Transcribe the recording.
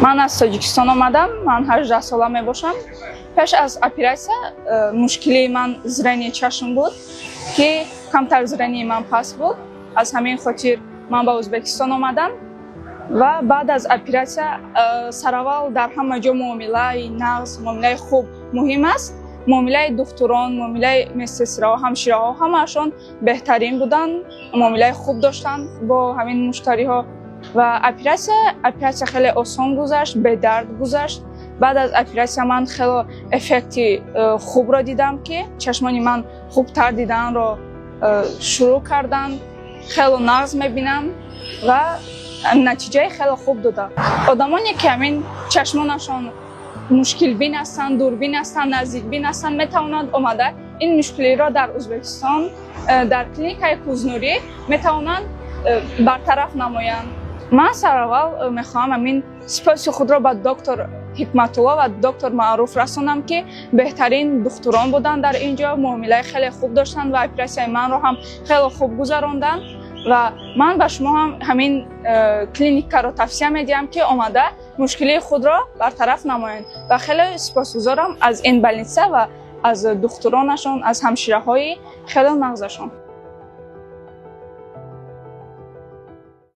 من از تاجیکستان آمدم. من 18 ساله می باشم. پیش از اپراسیا مشکلی من زرنی چشم بود که کمتر زرنی من پس بود. از همین خاطر من به ازبکستان آمدم و بعد از اپراسیا سراول در همه جا معامله نغز، معامله خوب مهم است. معامله دکتران، معامله مستسرا، همشیرها همه‌شون بهترین بودن، معامله خوب داشتن با همین مشتری ها و اپراسیا خیلی آسان گذشت، به درد گذشت. بعد از اپراسیا من خیلی افکتی خوب را دیدم که چشمان من خوبتر دیدن را شروع کردن، خیلی نغز میبینم و نتیجه خیلی خوب داده. آدمانی که همین چشمانشان مشکل بین هستند، دوربین هستند، نزدیک بین هستند، میتوانند آمده این مشکلی را در ازبکستان در کلینیکای کوزنوری میتوانند برطرف نمایند. من سراول میخواهم همین سپاس خود را به دکتر حکمت‌الله و دکتر معروف رسانم که بهترین دکتران بودند در اینجا، معامله خیلی خوب داشتند و اپراسیای من را هم خیلی خوب گذراندند و من به شما هم همین کلینیک را توصیه میدیم که آمده مشکلی خود را برطرف نمایند و خیلی سپاسگزارم از این بلنسه و از دکترانشان، از همشیره های خیلی نغزشان.